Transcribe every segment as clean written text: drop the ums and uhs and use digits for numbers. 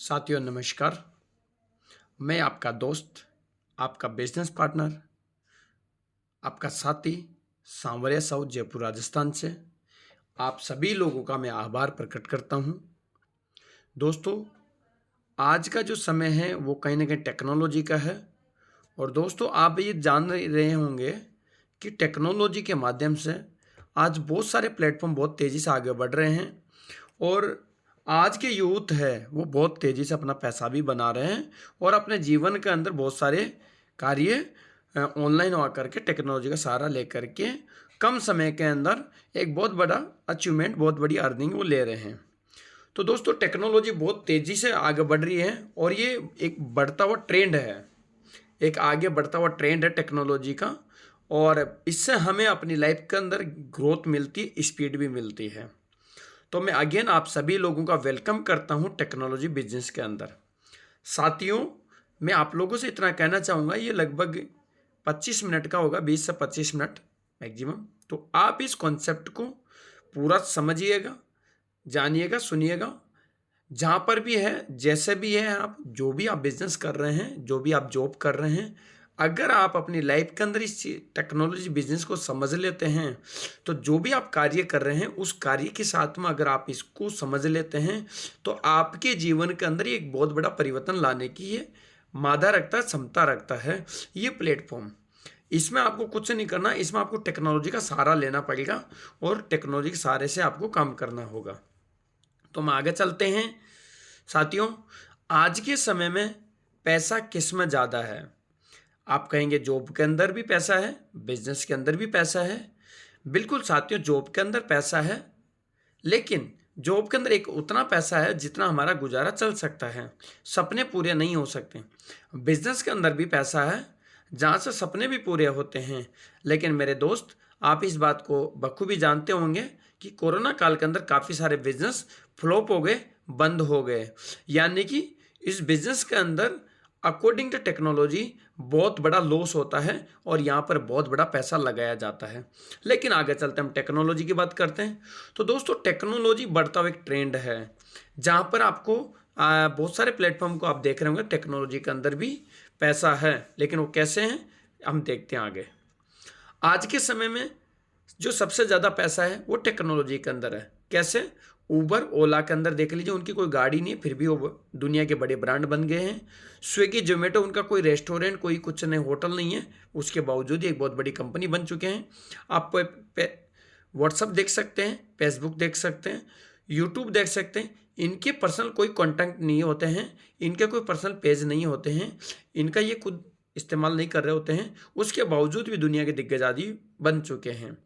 साथियों नमस्कार। मैं आपका दोस्त, आपका बिजनेस पार्टनर, आपका साथी सांवरिया साउथ जयपुर राजस्थान से आप सभी लोगों का मैं आभार प्रकट करता हूं। दोस्तों, आज का जो समय है वो कहीं ना कहीं टेक्नोलॉजी का है। और दोस्तों, आप ये जान रहे होंगे कि टेक्नोलॉजी के माध्यम से आज बहुत सारे प्लेटफॉर्म बहुत तेज़ी से आगे बढ़ रहे हैं। और आज के यूथ है वो बहुत तेज़ी से अपना पैसा भी बना रहे हैं और अपने जीवन के अंदर बहुत सारे कार्य ऑनलाइन हुआ करके टेक्नोलॉजी का सहारा लेकर के कम समय के अंदर एक बहुत बड़ा अचीवमेंट, बहुत बड़ी अर्निंग वो ले रहे हैं। तो दोस्तों, टेक्नोलॉजी बहुत तेज़ी से आगे बढ़ रही है और ये एक बढ़ता हुआ ट्रेंड है, एक आगे बढ़ता हुआ ट्रेंड है टेक्नोलॉजी का। और इससे हमें अपनी लाइफ के अंदर ग्रोथ मिलती है, स्पीड भी मिलती है। तो मैं अगेन आप सभी लोगों का वेलकम करता हूं टेक्नोलॉजी बिजनेस के अंदर। साथियों, मैं आप लोगों से इतना कहना चाहूँगा, ये लगभग 25 मिनट का होगा, 20 से 25 मिनट मैक्सिमम। तो आप इस कॉन्सेप्ट को पूरा समझिएगा, जानिएगा, सुनिएगा। जहाँ पर भी है, जैसे भी है, आप जो भी आप बिजनेस कर रहे हैं, जो भी आप जॉब कर रहे हैं, अगर आप अपनी लाइफ के अंदर इस टेक्नोलॉजी बिजनेस को समझ लेते हैं तो जो भी आप कार्य कर रहे हैं उस कार्य के साथ में अगर आप इसको समझ लेते हैं तो आपके जीवन के अंदर ये एक बहुत बड़ा परिवर्तन लाने की ये मादा रखता है, क्षमता रखता है ये प्लेटफॉर्म। इसमें आपको कुछ नहीं करना, इसमें आपको टेक्नोलॉजी का सहारा लेना पड़ेगा और टेक्नोलॉजी के सहारे से आपको काम करना होगा। तो हम आगे चलते हैं। साथियों, आज के समय में पैसा किस में ज़्यादा है? आप कहेंगे जॉब के अंदर भी पैसा है, बिजनेस के अंदर भी पैसा है। बिल्कुल साथियों, जॉब के अंदर पैसा है, लेकिन जॉब के अंदर एक उतना पैसा है जितना हमारा गुजारा चल सकता है, सपने पूरे नहीं हो सकते। बिजनेस के अंदर भी पैसा है जहाँ से सपने भी पूरे होते हैं। लेकिन मेरे दोस्त, आप इस बात को बखूबी जानते होंगे कि कोरोना काल के अंदर काफ़ी सारे बिजनेस फ्लॉप हो गए, बंद हो गए। यानी कि इस बिजनेस के अंदर अकॉर्डिंग टू टेक्नोलॉजी बहुत बड़ा लॉस होता है और यहाँ पर बहुत बड़ा पैसा लगाया जाता है। लेकिन आगे चलते हम टेक्नोलॉजी की बात करते हैं। तो दोस्तों, टेक्नोलॉजी बढ़ता हुआ एक ट्रेंड है जहाँ पर आपको बहुत सारे प्लेटफॉर्म को आप देख रहे होंगे, टेक्नोलॉजी के अंदर भी पैसा है। लेकिन वो कैसे हैं हम देखते हैं आगे। आज के समय में जो सबसे ज़्यादा पैसा है वो टेक्नोलॉजी के अंदर है। कैसे? उबर, ओला के अंदर देख लीजिए, उनकी कोई गाड़ी नहीं है फिर भी वो दुनिया के बड़े ब्रांड बन गए हैं। स्विगी, जोमेटो, उनका कोई रेस्टोरेंट, कोई कुछ नहीं, होटल नहीं है, उसके बावजूद ही एक बहुत बड़ी कंपनी बन चुके हैं। आप व्हाट्सअप देख सकते हैं, फेसबुक देख सकते हैं, यूट्यूब देख सकते हैं। इनके पर्सनल कोई कंटेंट नहीं होते हैं, इनके कोई पर्सनल पेज नहीं होते हैं, इनका ये खुद इस्तेमाल नहीं कर रहे होते हैं, उसके बावजूद भी दुनिया के दिग्गज आदि बन चुके हैं।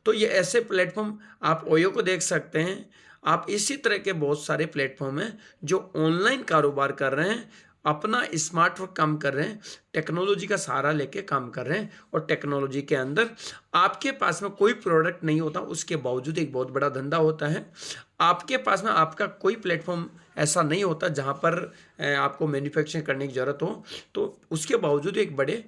तो ये ऐसे प्लेटफॉर्म, आप ओयो को देख सकते हैं। आप इसी तरह के बहुत सारे प्लेटफॉर्म हैं जो ऑनलाइन कारोबार कर रहे हैं, अपना स्मार्ट वर्क काम कर रहे हैं, टेक्नोलॉजी का सहारा लेके काम कर रहे हैं। और टेक्नोलॉजी के अंदर आपके पास में कोई प्रोडक्ट नहीं होता, उसके बावजूद एक बहुत बड़ा धंधा होता है। आपके पास में आपका कोई प्लेटफॉर्म ऐसा नहीं होता जहाँ पर आपको मैन्युफैक्चरिंग करने की ज़रूरत हो, तो उसके बावजूद एक बड़े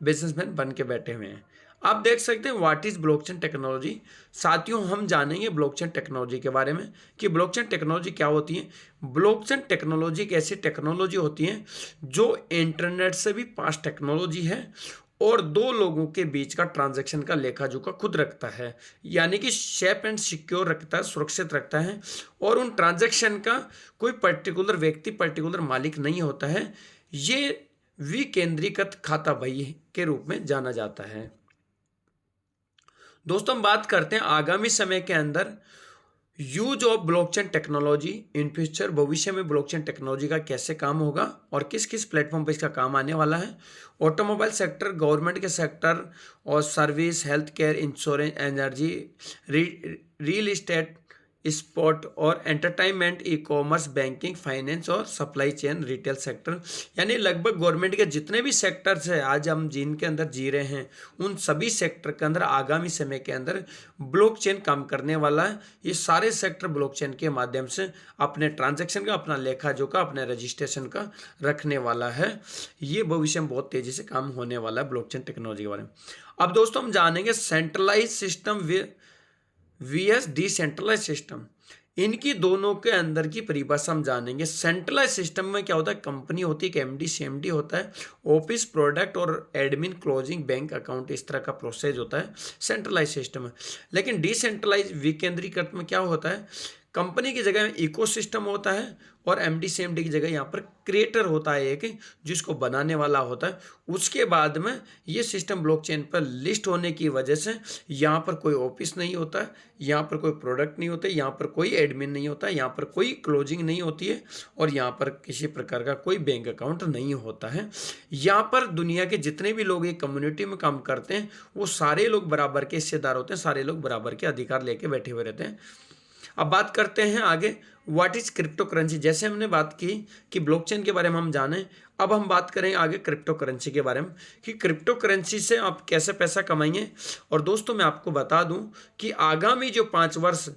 बिजनेसमैन बन के बैठे हुए हैं। आप देख सकते हैं व्हाट इज ब्लॉकचेन टेक्नोलॉजी। साथियों, हम जानेंगे ब्लॉकचेन टेक्नोलॉजी के बारे में कि ब्लॉकचेन टेक्नोलॉजी क्या होती है। ब्लॉकचेन टेक्नोलॉजी एक ऐसी टेक्नोलॉजी होती है जो इंटरनेट से भी पास टेक्नोलॉजी है और दो लोगों के बीच का ट्रांजैक्शन का लेखा जोखा खुद रखता है, यानी कि सेफ एंड सिक्योर रखता है, सुरक्षित रखता है। और उन ट्रांजैक्शन का कोई पर्टिकुलर व्यक्ति, पर्टिकुलर मालिक नहीं होता है। ये विकेंद्रीकृत खाता बही के रूप में जाना जाता है। दोस्तों, हम बात करते हैं आगामी समय के अंदर use of blockchain technology in future. भविष्य में ब्लॉकचेन टेक्नोलॉजी का कैसे काम होगा और किस किस प्लेटफॉर्म पर इसका काम आने वाला है। ऑटोमोबाइल सेक्टर, गवर्नमेंट के सेक्टर और service, health care, insurance, energy, real estate, sport और entertainment, e commerce, banking, finance और सप्लाई चेन, रिटेल सेक्टर, यानी लगभग गवर्नमेंट के जितने भी सेक्टर्स हैं आज हम जिनके अंदर जी रहे हैं, उन सभी सेक्टर के अंदर आगामी समय के अंदर ब्लॉकचेन काम करने वाला है। ये सारे सेक्टर ब्लॉकचेन के माध्यम से अपने ट्रांजैक्शन का, अपना लेखा जोखा, अपने रजिस्ट्रेशन का रखने वाला है। ये भविष्य में बहुत तेजी से काम होने वाला है ब्लॉकचेन टेक्नोलॉजी के बारे में। अब दोस्तों, हम जानेंगे centralise system VS decentralise system. इनकी दोनों के अंदर की परिभाषा हम जानेंगे। सेंट्रलाइज सिस्टम में क्या होता है, कंपनी होती है, एक एमडी सीएमडी होता है, ऑफिस प्रोडक्ट और एडमिन क्लोजिंग बैंक अकाउंट, इस तरह का प्रोसेस होता है सेंट्रलाइज सिस्टम में। लेकिन डिसेंट्रलाइज विकेंद्रीकृत में क्या होता है, कंपनी की जगह में इकोसिस्टम होता है और एमडी सीएमडी की जगह यहाँ पर क्रिएटर होता है एक, जिसको बनाने वाला होता है। उसके बाद में ये सिस्टम ब्लॉकचेन पर लिस्ट होने की वजह से यहाँ पर कोई ऑफिस नहीं होता है, यहाँ पर कोई प्रोडक्ट नहीं होता है, यहाँ पर कोई एडमिन नहीं होता है, यहाँ पर कोई क्लोजिंग नहीं होती है और यहाँ पर किसी प्रकार का कोई बैंक अकाउंट नहीं होता है। यहाँ पर दुनिया के जितने भी लोग एक कम्युनिटी में काम करते हैं वो सारे लोग बराबर के हिस्सेदार होते हैं, सारे लोग बराबर के अधिकार लेके बैठे हुए रहते हैं। अब बात करते हैं आगे, व्हाट इज क्रिप्टो करेंसी। जैसे हमने बात की कि ब्लॉकचेन के बारे में हम जाने, अब हम बात करें आगे क्रिप्टो करेंसी के बारे में कि क्रिप्टो करेंसी से आप कैसे पैसा कमाएंगे। और दोस्तों मैं आपको बता दूं कि आगामी जो 5 वर्ष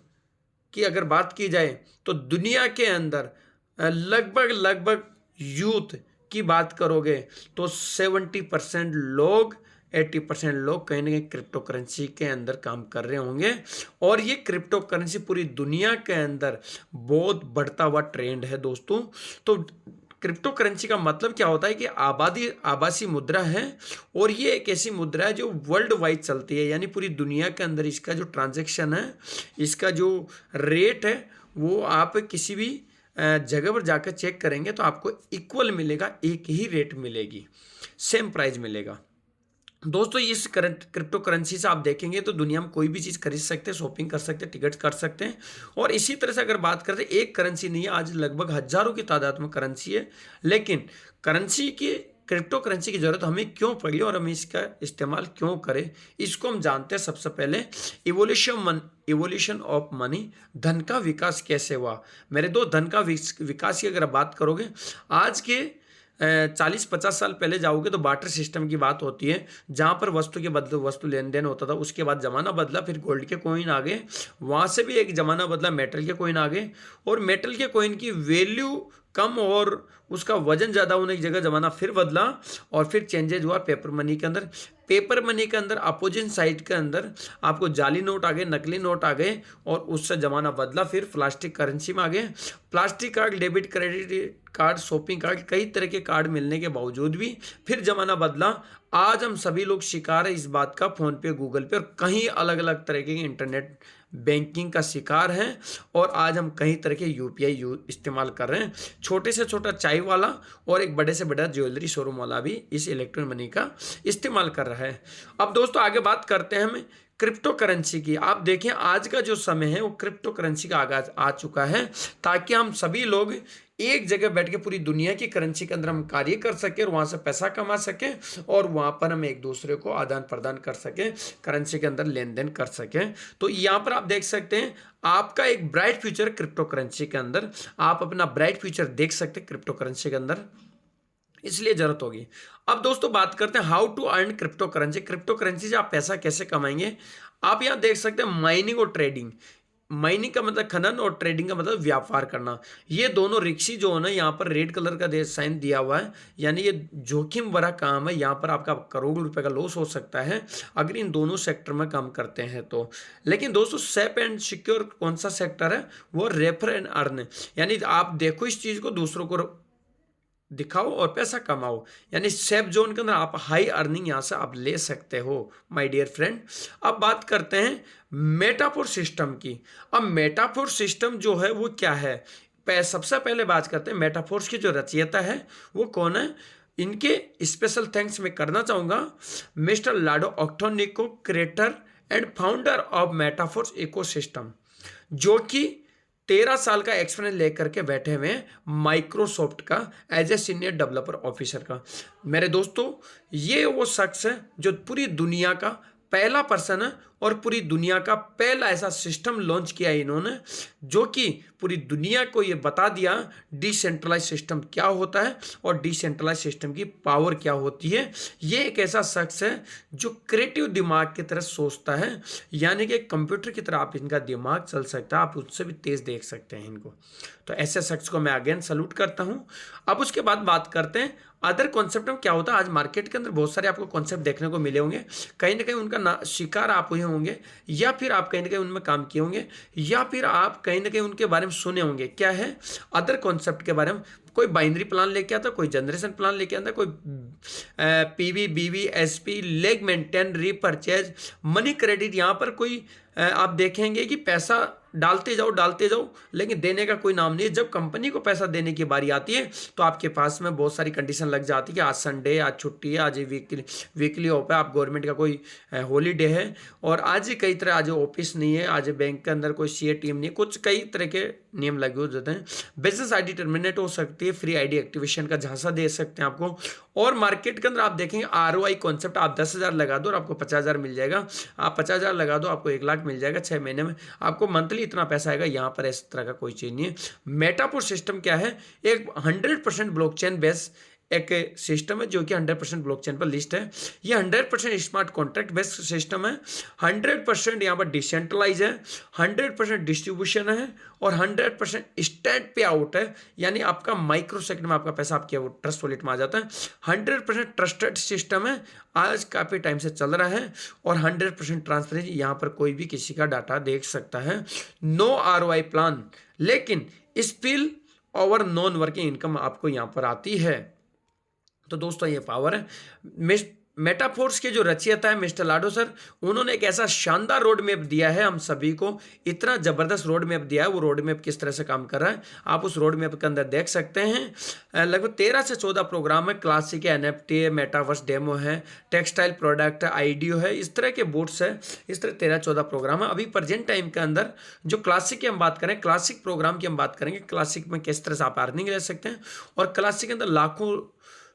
की अगर बात की जाए तो दुनिया के अंदर लगभग यूथ की बात करोगे तो 70% लोग 80% लोग कहीं ना कहीं क्रिप्टो करेंसी के अंदर काम कर रहे होंगे। और ये क्रिप्टो करेंसी पूरी दुनिया के अंदर बहुत बढ़ता हुआ ट्रेंड है दोस्तों। तो क्रिप्टो करेंसी का मतलब क्या होता है कि आभासी मुद्रा है और ये एक ऐसी मुद्रा है जो वर्ल्ड वाइड चलती है, यानी पूरी दुनिया के अंदर इसका जो ट्रांजैक्शन है, इसका जो रेट है, वो आप किसी भी जगह पर जाकर चेक करेंगे तो आपको इक्वल मिलेगा, एक ही रेट मिलेगी, सेम प्राइस मिलेगा। दोस्तों इस क्रिप्टो करेंसी से आप देखेंगे तो दुनिया में कोई भी चीज़ खरीद सकते हैं, शॉपिंग कर सकते हैं, टिकट कर सकते हैं। और इसी तरह से अगर बात करते हैं, एक करेंसी नहीं है, आज लगभग हजारों की तादाद में करेंसी है। लेकिन क्रिप्टो करेंसी की जरूरत हमें क्यों पड़ी और हम इसका इस्तेमाल क्यों करें, इसको हम जानते हैं। सबसे पहले इवोल्यूशन ऑफ मनी, धन का विकास कैसे हुआ। मेरे दो, धन का विकास की अगर बात करोगे, आज के 40-50 साल पहले जाओगे तो बार्टर सिस्टम की बात होती है, जहाँ पर वस्तु के बदले वस्तु लेन देन होता था। उसके बाद ज़माना बदला, फिर गोल्ड के कॉइन आ गए, वहाँ से भी एक ज़माना बदला, मेटल के कॉइन आ गए। और मेटल के कॉइन की वैल्यू कम और उसका वजन ज़्यादा होने की जगह ज़माना फिर बदला और फिर चेंजेज हुआ पेपर मनी के अंदर। पेपर मनी के अंदर अपोजिट साइड के अंदर आपको जाली नोट आ गए, नकली नोट आ गए और उससे ज़माना बदला, फिर प्लास्टिक करेंसी में आ गए। Plastic card, debit credit card, shopping card, कई तरह के कार्ड मिलने के बावजूद भी फिर ज़माना बदला। आज हम सभी लोग शिकार है इस बात का, फ़ोन पे, गूगल पे और कहीं अलग अलग तरीके के इंटरनेट बैंकिंग का शिकार है। और आज हम कई तरह के यूपीआई इस्तेमाल कर रहे हैं। छोटे से छोटा चाय वाला और एक बड़े से बड़ा ज्वेलरी शोरूम वाला भी इस इलेक्ट्रॉनिक मनी का इस्तेमाल कर रहा है। अब दोस्तों आगे बात करते हैं हम क्रिप्टो करेंसी की। आप देखें आज का जो समय है वो क्रिप्टो करेंसी का आगाज आ चुका है, ताकि हम सभी लोग एक जगह बैठ के पूरी दुनिया की करेंसी के अंदर हम कार्य कर सकें और वहां से पैसा कमा सकें और वहां पर हम एक दूसरे को आदान प्रदान कर सकें, करेंसी के अंदर लेन देन कर सकें। तो यहाँ पर आप देख सकते हैं आपका एक ब्राइट फ्यूचर क्रिप्टो करेंसी के अंदर, आप अपना ब्राइट फ्यूचर देख सकते हैं क्रिप्टो करेंसी के अंदर, इसलिए जरूरत होगी। अब दोस्तों बात करते हैं how to earn crypto currency. Crypto currency से आप पैसा कैसे कमाएंगे। आप यहाँ देख सकते हैं माइनिंग और ट्रेडिंग। माइनिंग का मतलब खनन और ट्रेडिंग का मतलब व्यापार करना। ये दोनों रिक्शी जो है ना, यहाँ पर रेड कलर का साइन दिया हुआ है, यानी ये जोखिम भरा काम है। यहाँ पर आपका करोड़ों रुपए का लॉस हो सकता है अगर इन दोनों सेक्टर में काम करते हैं तो। लेकिन दोस्तों सेफ एंड सिक्योर कौन सा सेक्टर है, वो रेफर एंड अर्न, यानी आप देखो इस चीज को, दूसरों को दिखाओ और पैसा कमाओ, यानी सेफ जोन के अंदर आप हाई अर्निंग यहां से आप ले सकते हो माय डियर फ्रेंड। अब बात करते हैं मेटाफोर सिस्टम की। अब मेटाफोर सिस्टम जो है वो क्या है, सबसे पहले बात करते हैं मेटाफोर्स की जो रचयिता है वो कौन है। इनके स्पेशल थैंक्स मैं करना चाहूंगा mister Lado Okhotnikov, creator and founder of Metaforce ecosystem, जो कि 13 साल का एक्सपीरियंस लेकर के बैठे हुए हैं माइक्रोसॉफ्ट का as a senior developer officer का। मेरे दोस्तों ये वो शख्स है जो पूरी दुनिया का पहला पर्सन है और पूरी दुनिया का पहला ऐसा सिस्टम लॉन्च किया है इन्होंने, जो कि पूरी दुनिया को ये बता दिया डिसेंट्रलाइज सिस्टम क्या होता है और डिसेंट्रलाइज सिस्टम की पावर क्या होती है। ये एक ऐसा शख्स है जो क्रिएटिव दिमाग की तरह सोचता है, यानी कि कंप्यूटर की तरह आप इनका दिमाग चल सकता है, आप उससे भी तेज देख सकते हैं इनको। तो ऐसे शख्स को मैं अगेन सल्यूट करता हूं। अब उसके बाद बात करते हैं अदर कॉन्सेप्ट में क्या होता है, आज मार्केट के अंदर बहुत सारे आपको कॉन्सेप्ट देखने को मिले होंगे, कहीं ना कहीं उनका ना शिकार आप हुए होंगे, या फिर आप कहीं ना कहीं उनमें काम किए होंगे, या फिर आप कहीं ना कहीं उनके बारे में सुने होंगे। क्या है अदर कॉन्सेप्ट के बारे में? कोई बाइनरी प्लान लेके आता, कोई जनरेशन प्लान लेके आता, कोई पीवी बीवी SP leg maintain repurchase money credit. यहाँ पर कोई आप देखेंगे कि पैसा डालते जाओ, लेकिन देने का कोई नाम नहीं है। जब कंपनी को पैसा देने की बारी आती है तो आपके पास में बहुत सारी कंडीशन लग जाती है कि आज संडे, आज छुट्टी है, आज वीकली ऑफ है, आप गवर्नमेंट का कोई हॉलीडे है, और आज ही कई तरह, आज ऑफिस नहीं है, आज बैंक के अंदर कोई सीए टीम नहीं है, कुछ कई तरह के नियम लगे हो जाते हैं। बिजनेस आईडी टर्मिनेट हो सकती है, फ्री आईडी एक्टिवेशन का झांसा दे सकते हैं आपको। और मार्केट के अंदर आप देखेंगे आरओआई कॉन्सेप्ट, आप 10,000 लगा दो और आपको 50,000 मिल जाएगा, आप 50,000 लगा दो आपको 1,00,000 मिल जाएगा 6 महीने में, आपको मंथली इतना पैसा आएगा। यहाँ पर इस तरह का कोई चीज़ नहीं है। मेटापोर सिस्टम क्या है? एक 100% ब्लॉकचेन बेस एक सिस्टम है जो कि 100% ब्लॉकचेन पर लिस्ट है। ये 100% स्मार्ट कॉन्ट्रैक्ट बेस्ड सिस्टम है, 100% यहाँ पर डिसेंट्रलाइज है, 100% डिस्ट्रीब्यूशन है, और 100% स्टेट पे आउट है, यानी आपका माइक्रो सेकंड में आपका पैसा आपके ट्रस्ट वॉलेट में आ जाता है। 100% ट्रस्टेड सिस्टम है, आज काफ़ी टाइम से चल रहा है, और 100% ट्रांसपेरेंसी, यहाँ पर कोई भी किसी का डाटा देख सकता है। नो आरओआई प्लान, लेकिन spill over non working income आपको यहाँ पर आती है। तो दोस्तों ये पावर है। मेटाफोर्स के जो रचयिता है मिस्टर लाडो सर, उन्होंने एक ऐसा शानदार रोड मैप दिया है हम सभी को, इतना जबरदस्त रोड मैप दिया है। वो रोड मैप किस तरह से काम कर रहा है आप उस रोड मैप के अंदर देख सकते हैं। लगभग 13 से 14 प्रोग्राम है, क्लासिक है, एनएफटी है, मेटावर्स डेमो है, टेक्सटाइल प्रोडक्ट है, आईडियो है, इस तरह के बोर्ड्स है, इस तरह 13-14 प्रोग्राम है। अभी प्रेजेंट टाइम के अंदर जो क्लासिक की हम बात करें, क्लासिक प्रोग्राम की हम बात करेंगे, क्लासिक में किस तरह से आप अर्निंग ले सकते हैं, और क्लासिक के अंदर लाखों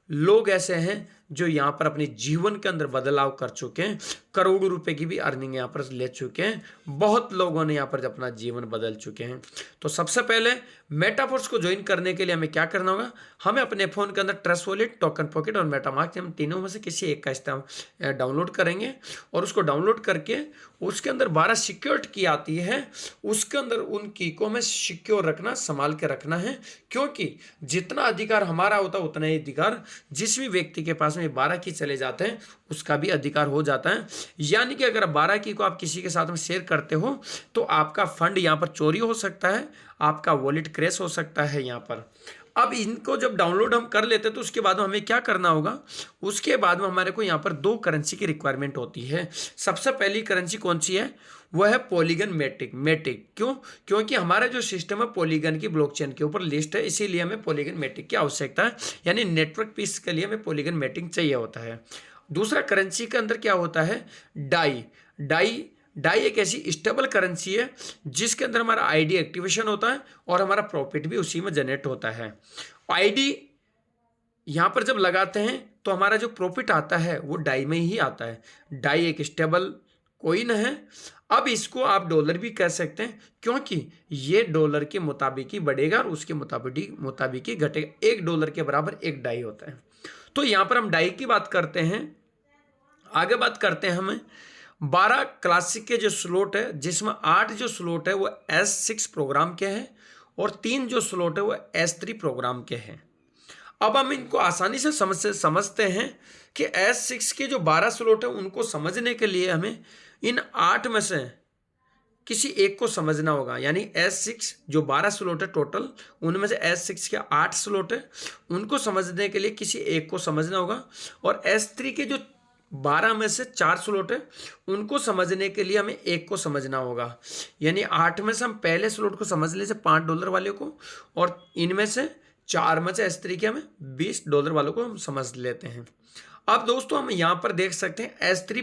लोग ऐसे हैं जो यहाँ पर अपने जीवन के अंदर बदलाव कर चुके हैं, करोड़ों रुपए की भी अर्निंग यहाँ पर ले चुके हैं, बहुत लोगों ने यहाँ पर अपना जीवन बदल चुके हैं। तो सबसे पहले मेटाफोर्स को ज्वाइन करने के लिए हमें क्या करना होगा? हमें अपने फ़ोन के अंदर ट्रस्ट वॉलेट, टोकन पॉकेट और मेटामास्क, हम तीनों में से किसी एक का इस्तेमाल डाउनलोड करेंगे, और उसको डाउनलोड करके उसके अंदर 12 सिक्योरिटी की आती है, उसके अंदर उन की को हमें सिक्योर रखना, संभाल के रखना है, क्योंकि जितना अधिकार हमारा होता है उतना ही अधिकार जिस भी व्यक्ति के पास में 12 की चले जाते हैं उसका भी अधिकार हो जाता है। यानी कि अगर 12 की को आप किसी के साथ में शेयर करते हो तो आपका फंड यहाँ पर चोरी हो सकता है, आपका वॉलेट क्रैश हो सकता है यहाँ पर। अब इनको जब डाउनलोड हम कर लेते हैं तो उसके बाद में हमें क्या करना होगा? उसके बाद में हमारे को यहाँ पर 2 करेंसी की रिक्वायरमेंट होती है। सबसे पहली करेंसी कौन सी है? वह है पॉलीगन मैटिक। क्यों? क्योंकि हमारा जो सिस्टम है पॉलीगन की ब्लॉकचेन के ऊपर लिस्ट है, इसीलिए हमें पॉलीगन मैटिक की आवश्यकता है, यानी नेटवर्क पीस के लिए हमें पॉलीगन मैटिक चाहिए होता है। दूसरा करेंसी के अंदर क्या होता है? डाई एक ऐसी स्टेबल करेंसी है जिसके अंदर हमारा आईडी एक्टिवेशन होता है और हमारा प्रॉफिट भी उसी में जनरेट होता है। आईडी यहाँ पर जब लगाते हैं तो हमारा जो प्रॉफिट आता है वो डाई में ही आता है। डाई एक स्टेबल कोइन है। अब इसको आप डॉलर भी कह सकते हैं क्योंकि ये डॉलर के मुताबिक ही बढ़ेगा और उसके मुताबिक ही घटेगा। $1 के बराबर एक डाई होता है। तो यहाँ पर हम डाई की बात करते हैं। आगे बात करते हैं हमें 12 क्लासिक के जो स्लॉट है, जिसमें 8 जो स्लॉट है वो S6 प्रोग्राम के हैं और 3 जो स्लॉट है वो S3 प्रोग्राम के हैं। अब हम इनको आसानी से समझते हैं कि S6 के जो 12 स्लॉट है उनको समझने के लिए हमें इन 8 में से किसी एक को समझना होगा। यानी S6 जो 12 स्लॉट है टोटल, उनमें से S6 के 8 स्लॉट है, उनको समझने के लिए किसी एक को समझना होगा। और S3 के जो 12 में से 4 स्लॉट है उनको समझने के लिए हमें एक को समझना होगा। यानी 8 में से हम पहले स्लॉट को समझ लीजिए $5 वाले को, और इनमें से 4 में से S3 के हमें $20 वालों को हम समझ लेते हैं। अब दोस्तों हम यहाँ पर देख सकते हैं S6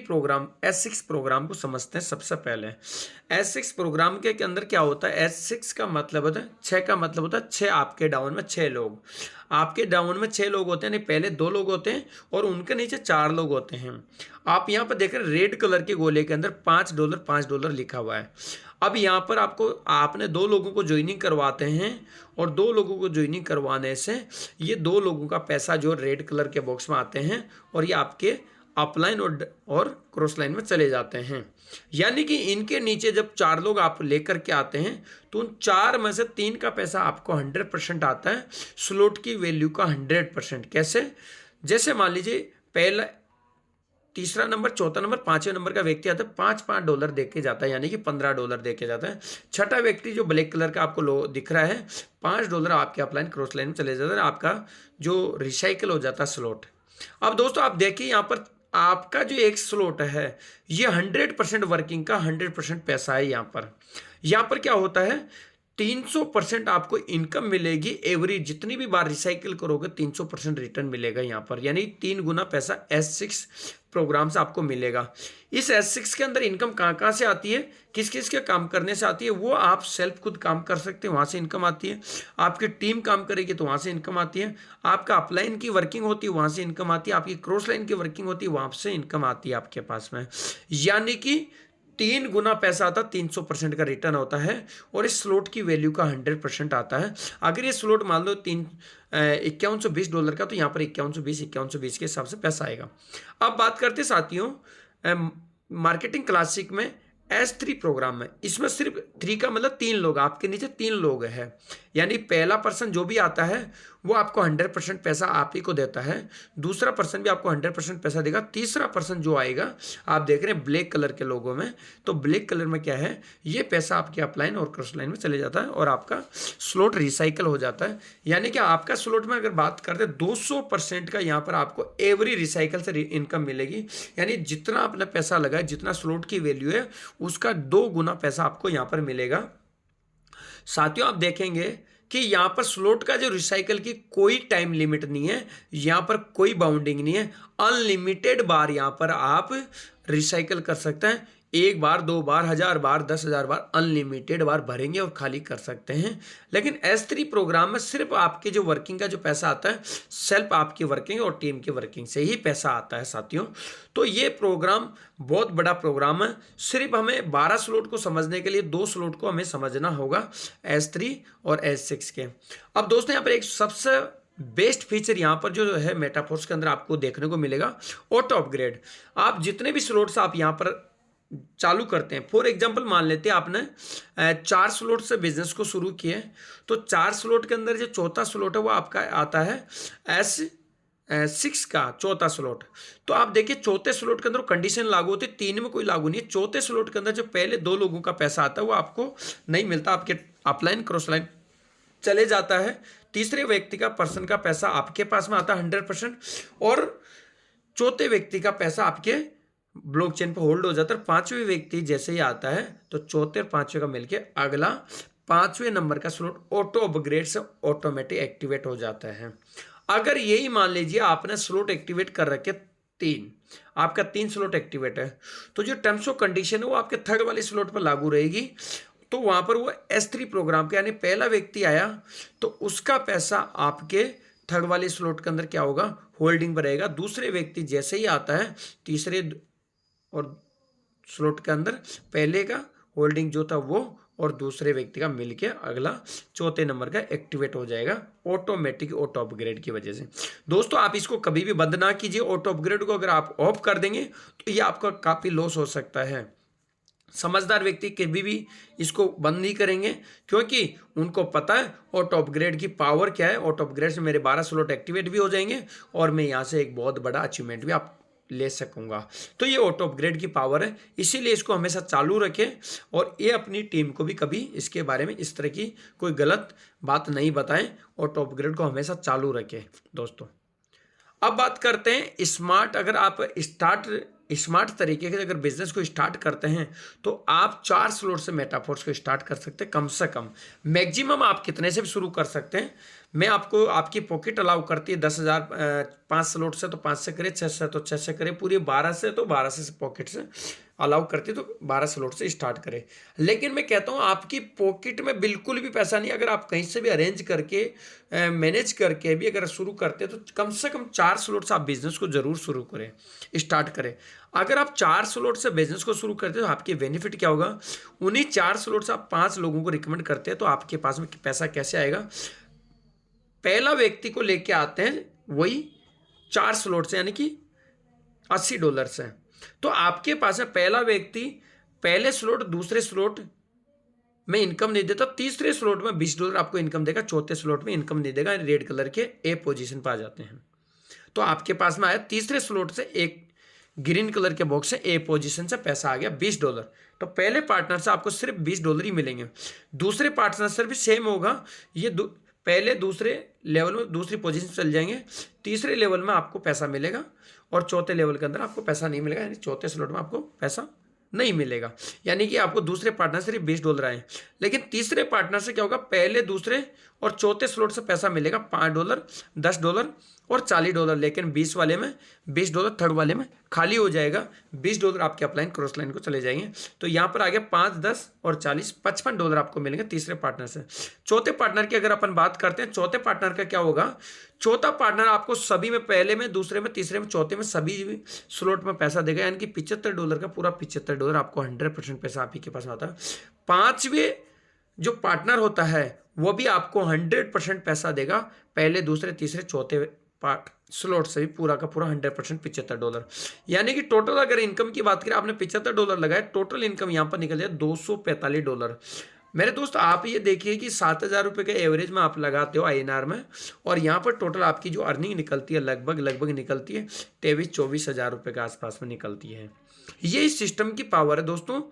प्रोग्राम को समझते हैं। सबसे पहले S6 प्रोग्राम के अंदर क्या होता है? S6 का मतलब होता है 6 का मतलब होता है 6 आपके डाउन में 6 लोग। आपके डाउन में 6 लोग होते हैं, नहीं पहले 2 लोग होते हैं और उनके नीचे 4 लोग होते हैं। आप यहाँ पर देख रहे हैं रेड कलर के गोले के अंदर $5 लिखा हुआ है। अब यहाँ पर आपने 2 लोगों को ज्वाइनिंग करवाते हैं और 2 लोगों को ज्वाइनिंग करवाने से ये 2 लोगों का पैसा जो रेड कलर के बॉक्स में आते हैं और ये आपके अपलाइन और क्रॉस लाइन में चले जाते हैं। यानी कि इनके नीचे जब 4 लोग आप लेकर के आते हैं तो उन 4 में से 3 का पैसा आपको 100% आता है स्लॉट की वैल्यू का 100%। कैसे? जैसे मान लीजिए पहला, तीसरा नंबर, चौथा नंबर, 5वें नंबर का व्यक्ति आता है, $5 दे के जाता है, यानी कि $15 दे के जाता है। छठा व्यक्ति जो ब्लैक कलर का आपको दिख रहा है, $5 आपके अपलाइन क्रॉस लाइन में चले जाता है, आपका जो रिसाइकल हो जाता है स्लॉट। अब दोस्तों आप देखिए यहाँ पर आपका जो एक स्लॉट है ये 100% वर्किंग का 100% पैसा है। यहाँ पर क्या होता है, 300% आपको इनकम मिलेगी एवरी, जितनी भी बार रिसाइकिल करोगे 300% रिटर्न मिलेगा यहाँ पर, यानी 3 गुना पैसा S6 प्रोग्राम से आपको मिलेगा। इस S6 के अंदर इनकम कहाँ कहाँ से आती है, किस किस के काम करने से आती है, वो आप सेल्फ खुद काम कर सकते हैं, वहाँ से इनकम आती है। आपकी टीम काम करेगी तो वहाँ से इनकम आती है। आपका अपलाइन की वर्किंग होती है, वहाँ से इनकम आती है। आपकी क्रॉस लाइन की वर्किंग होती है, वहाँ से इनकम आती है आपके पास में। यानी कि 3 गुना पैसा आता, 300% का रिटर्न होता है और इस स्लॉट की वैल्यू का 100% आता है। अगर ये स्लॉट मान लो $5120 का, तो यहाँ पर 5120 के हिसाब से पैसा आएगा। अब बात करते साथियों मार्केटिंग क्लासिक में S3 प्रोग्राम में, इसमें सिर्फ 3 का मतलब 3 लोग, आपके नीचे 3 लोग हैं, यानी पहला पर्सन जो भी आता है वो आपको 100% पैसा आप ही को देता है, दूसरा पर्सन भी आपको 100% पैसा देगा, तीसरा पर्सन जो आएगा आप देख रहे हैं ब्लैक कलर के लोगों में, तो ब्लैक कलर में क्या है, ये पैसा आपके अपलाइन और क्रॉस लाइन में चले जाता है और आपका स्लॉट रिसाइकल हो जाता है। यानी कि आपका स्लॉट में अगर बात करते हैं 200% का यहाँ पर आपको एवरी रिसाइकल से इनकम मिलेगी, यानी जितना आपने पैसा लगाया, जितना स्लॉट की वैल्यू है उसका 2 गुना पैसा आपको यहाँ पर मिलेगा। साथियों आप देखेंगे कि यहाँ पर स्लॉट का जो रिसाइकल की कोई टाइम लिमिट नहीं है, यहाँ पर कोई बाउंडिंग नहीं है, अनलिमिटेड बार यहाँ पर आप रिसाइकल कर सकते हैं। 1 बार, 2 बार, 1000 बार, 10,000 बार, अनलिमिटेड बार भरेंगे और खाली कर सकते हैं। लेकिन S3 प्रोग्राम में सिर्फ आपके जो वर्किंग का जो पैसा आता है, सेल्फ आपकी वर्किंग और टीम की वर्किंग से ही पैसा आता है साथियों। तो ये प्रोग्राम बहुत बड़ा प्रोग्राम है। सिर्फ हमें 12 स्लॉट को समझने के लिए 2 स्लॉट को हमें समझना होगा, S3 और S6 के। अब दोस्तों यहाँ पर एक सबसे बेस्ट फीचर यहाँ पर जो है मेटाफोर्स के अंदर आपको देखने को मिलेगा, ऑटो अपग्रेड। आप जितने भी स्लॉट्स आप यहाँ पर चालू करते हैं, फॉर एग्जांपल मान लेते हैं आपने 4 स्लॉट से बिजनेस को शुरू किए, तो 4 स्लॉट के अंदर जो चौथा स्लॉट है वो आपका आता है S6 का चौथा स्लॉट। तो आप देखिए चौथे स्लॉट के अंदर कंडीशन लागू होती है, 3 में कोई लागू नहीं है। चौथे स्लॉट के अंदर जो पहले 2 लोगों का पैसा आता है वो आपको नहीं मिलता, आपके अपलाइन क्रॉस लाइन चले जाता है। तीसरे व्यक्ति का पर्सन का पैसा आपके पास में आता है 100%, और चौथे व्यक्ति का पैसा आपके ब्लॉकचेन पर होल्ड हो जाता है। 5वें व्यक्ति जैसे ही आता है तो चौथे और 5वें का मिलके अगला 5वें नंबर का स्लॉट ऑटो अपग्रेड से ऑटोमेटिक एक्टिवेट हो जाता है। अगर यही मान लीजिए आपने स्लॉट एक्टिवेट कर रखे 3, आपका 3 स्लॉट एक्टिवेट है, तो जो टर्म्स ऑफ कंडीशन है वो आपके थर्ड वाले स्लॉट पर लागू रहेगी। तो वहां पर वो S3 प्रोग्राम के, यानी पहला व्यक्ति आया तो उसका पैसा आपके थर्ड वाले स्लॉट के अंदर क्या होगा, होल्डिंग पर रहेगा। दूसरे व्यक्ति जैसे ही आता है तीसरे और स्लॉट के अंदर पहले का होल्डिंग जो था वो और दूसरे व्यक्ति का मिलके अगला चौथे नंबर का एक्टिवेट हो जाएगा ऑटोमेटिक ऑटो अपग्रेड की वजह से। दोस्तों आप इसको कभी भी बंद ना कीजिए, ऑटो अपग्रेड को अगर आप ऑफ कर देंगे तो ये आपका काफ़ी लॉस हो सकता है। समझदार व्यक्ति कभी भी इसको बंद नहीं करेंगे, क्योंकि उनको पता है ऑटो अपग्रेड की पावर क्या है। ऑटो अपग्रेड से मेरे 12 स्लॉट एक्टिवेट भी हो जाएंगे और मैं यहाँ से एक बहुत बड़ा अचीवमेंट भी आप ले सकूंगा। तो ये ऑटो अपग्रेड की पावर है, इसीलिए इसको हमेशा चालू रखें और ये अपनी टीम को भी कभी इसके बारे में इस तरह की कोई गलत बात नहीं बताएं। ऑटो अपग्रेड को हमेशा चालू रखें दोस्तों। अब बात करते हैं स्मार्ट। अगर आप स्मार्ट तरीके से अगर बिजनेस को स्टार्ट करते हैं तो आप 4 स्लॉट से मेटाफोर्स को स्टार्ट कर सकते हैं। कम से कम मैक्सिमम आप कितने से भी शुरू कर सकते हैं। मैं आपको, आपकी पॉकेट अलाउ करती है 10,000, 5 स्लॉट से तो 5 से करें, 6 से तो 6 से करें, पूरी 12 से तो 12 से पॉकेट से अलाउ करती है तो 12 स्लॉट से स्टार्ट करें। लेकिन मैं कहता हूँ आपकी पॉकेट में बिल्कुल भी पैसा नहीं, अगर आप कहीं से भी अरेंज करके मैनेज करके भी अगर शुरू करते हैं तो कम से कम 4 स्लॉट से आप बिजनेस को जरूर शुरू करें, स्टार्ट करें। अगर आप 4 स्लॉट से बिजनेस को शुरू करते हैं तो आपके बेनिफिट क्या होगा, उन्हीं 4 स्लॉट से आप 5 लोगों को रिकमेंड करते हैं तो आपके पास में पैसा कैसे आएगा। पहला व्यक्ति को लेके आते हैं वही 4 स्लॉट से, यानी कि $80 से। तो आपके पास है पहला व्यक्ति पहले स्लॉट दूसरे स्लॉट में इनकम नहीं देता, तीसरे स्लॉट में $20 आपको इनकम देगा, चौथे स्लॉट में इनकम नहीं देगा। रेड कलर के ए पोजीशन पर आ जाते हैं। तो आपके पास में आया तीसरे स्लॉट से एक ग्रीन कलर के बॉक्स से ए पोजीशन से पैसा आ गया $20। तो पहले पार्टनर से आपको सिर्फ $20 ही मिलेंगे। दूसरे पार्टनर से भी सेम होगा, ये पहले दूसरे लेवल में दूसरी पोजीशन चल जाएंगे, तीसरे लेवल में आपको पैसा मिलेगा और चौथे लेवल के अंदर आपको पैसा नहीं मिलेगा, यानी चौथे स्लॉट में आपको पैसा नहीं मिलेगा। यानी कि आपको दूसरे पार्टनर से सिर्फ $20 आए। लेकिन तीसरे पार्टनर से क्या होगा, पहले दूसरे और चौथे स्लॉट से पैसा मिलेगा $5, $10 और $40। लेकिन 20 वाले में $20, थर्ड वाले में खाली हो जाएगा। $20 आपके अपलाइन क्रॉस लाइन को चले जाएंगे। तो यहाँ पर आ गया 5, 10 और 40, $55 आपको मिलेंगे तीसरे पार्टनर से। चौथे पार्टनर की अगर अपन बात करते हैं, चौथे पार्टनर का क्या होगा, चौथा पार्टनर आपको सभी में, पहले में, दूसरे में, तीसरे में, चौथे में सभी स्लॉट में पैसा देगा। यानी कि $75 का पूरा $75 आपको 100% पैसा आप ही के पास आता है। पांचवें जो पार्टनर होता है वो भी आपको 100% पैसा देगा, पहले दूसरे तीसरे चौथे स्लॉट से भी पूरा का पूरा 100% $75। यानी कि टोटल अगर इनकम की बात करें, आपने $75 लगाए, टोटल इनकम यहाँ पर निकल जाए $245। मेरे दोस्त आप ये देखिए कि 7,000 रुपये के एवरेज में आप लगाते हो INR में, और यहाँ पर टोटल आपकी जो अर्निंग निकलती है लगभग निकलती है 23-24 हज़ार रुपये के आसपास में निकलती है। ये इस सिस्टम की पावर है दोस्तों।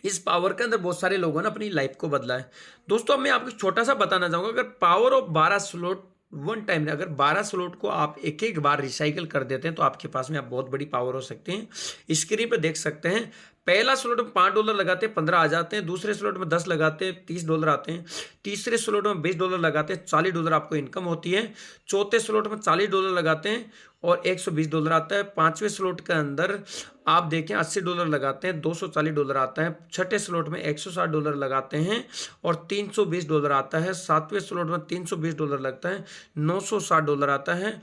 इस पावर के अंदर बहुत सारे लोगों ने अपनी लाइफ को बदला है। दोस्तों अब मैं आपको छोटा सा बताना चाहूँगा, अगर power of 12 slot one time में, अगर 12 स्लॉट को आप एक एक बार रिसाइकिल कर देते हैं तो आपके पास में आप बहुत बड़ी पावर हो सकती है। स्क्रीन पे देख सकते हैं, पहला स्लॉट में $5 लगाते हैं 15 आ जाते हैं, दूसरे स्लॉट में 10 लगाते हैं $30 आते हैं, तीसरे स्लॉट में $20 लगाते हैं $40 आपको इनकम होती है, चौथे स्लॉट में $40 लगाते हैं और $120 आता है, पांचवें स्लॉट के अंदर आप देखें $80 लगाते हैं $240 आता है, छठे स्लॉट में $160 लगाते हैं और $320 आता है, सातवें स्लॉट में $320 लगता है, $960 आता है,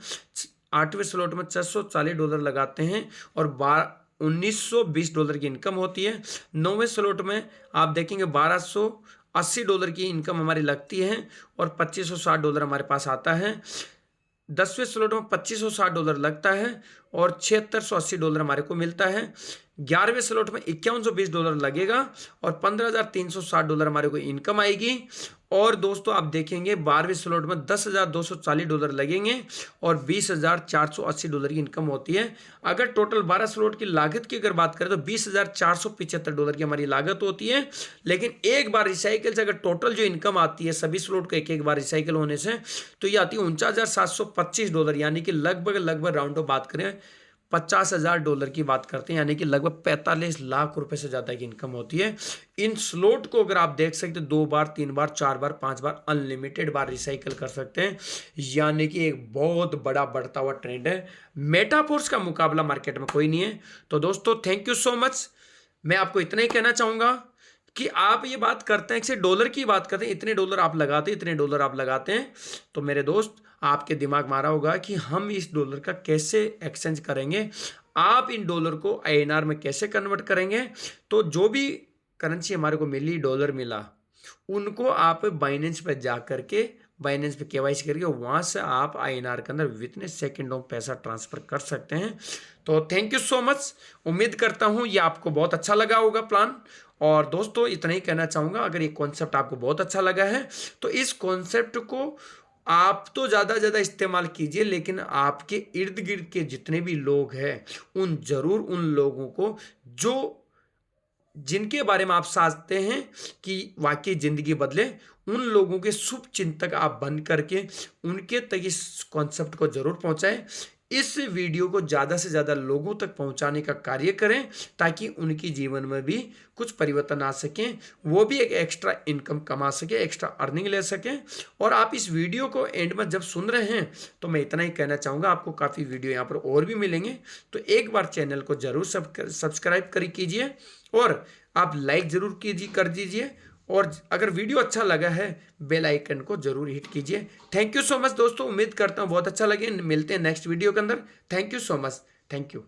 आठवें स्लॉट में $640 लगाते हैं और $1920 की इनकम होती है। नौवें स्लॉट में आप देखेंगे $1280 की इनकम हमारी लगती है और $2560 हमारे पास आता है। 10वें स्लॉट में $2560 लगता है और $7680 हमारे को मिलता है। 11वें स्लॉट में $5120 लगेगा और $15,360 हमारे को इनकम आएगी। और दोस्तों आप देखेंगे 12वें स्लॉट में $10,240 लगेंगे और $20,480 की इनकम होती है। अगर टोटल 12 स्लॉट की लागत की अगर बात करें तो $20,475 की हमारी लागत होती है। लेकिन एक बार रिसाइकिल से अगर टोटल जो इनकम आती है सभी स्लॉट को एक एक बार रिसाइकिल होने से, तो ये आती है $49,725, यानी कि लगभग राउंड ऑफ बात करें $50,000 की बात करते हैं, यानी कि लगभग 45 लाख रुपए से ज़्यादा की इनकम होती है। इन स्लॉट को अगर आप देख सकते हैं 2 बार 3 बार 4 बार 5 बार अनलिमिटेड बार रिसाइकिल कर सकते हैं, यानी कि एक बहुत बड़ा बढ़ता हुआ ट्रेंड है। मेटाफोर्स का मुकाबला मार्केट में कोई नहीं है। तो दोस्तों थैंक यू सो मच। मैं आपको इतना ही कहना चाहूँगा कि आप ये बात करते हैं, $1 की बात करते हैं, इतने डॉलर आप लगाते हैं, इतने डॉलर आप लगाते हैं, तो मेरे दोस्त आपके दिमाग मारा होगा कि हम इस डॉलर का कैसे एक्सचेंज करेंगे, आप इन डॉलर को INR में कैसे कन्वर्ट करेंगे। तो जो भी करेंसी हमारे को मिली, डॉलर मिला, उनको आप बाइनेंस पे जा करके, बाइनेंस पे KYC करके वहाँ से आप INR के अंदर विदिन सेकेंडों में पैसा ट्रांसफ़र कर सकते हैं। तो थैंक यू सो मच। उम्मीद करता हूँ ये आपको बहुत अच्छा लगा होगा प्लान। और दोस्तों इतना ही कहना चाहूँगा, अगर ये कॉन्सेप्ट आपको बहुत अच्छा लगा है तो इस कॉन्सेप्ट को आप तो ज़्यादा इस्तेमाल कीजिए, लेकिन आपके इर्द गिर्द के जितने भी लोग हैं उन लोगों को जिनके बारे में आप चाहते हैं कि वाकई ज़िंदगी बदले, उन लोगों के शुभ चिंतक आप बन करके उनके तक इस कॉन्सेप्ट को ज़रूर पहुंचाएं। इस वीडियो को ज़्यादा से ज़्यादा लोगों तक पहुंचाने का कार्य करें ताकि उनकी जीवन में भी कुछ परिवर्तन आ सकें, वो भी एक एक्स्ट्रा इनकम कमा सके, एक्स्ट्रा अर्निंग ले सकें। और आप इस वीडियो को एंड में जब सुन रहे हैं तो मैं इतना ही कहना चाहूँगा, आपको काफ़ी वीडियो यहाँ पर और भी मिलेंगे, तो एक बार चैनल को ज़रूर सब्सक्राइब कीजिए और आप लाइक ज़रूर कर दीजिए, और अगर वीडियो अच्छा लगा है बेल आइकन को जरूर हिट कीजिए। थैंक यू सो मच दोस्तों, उम्मीद करता हूँ बहुत अच्छा लगे। मिलते हैं नेक्स्ट वीडियो के अंदर। Thank you so much. Thank you.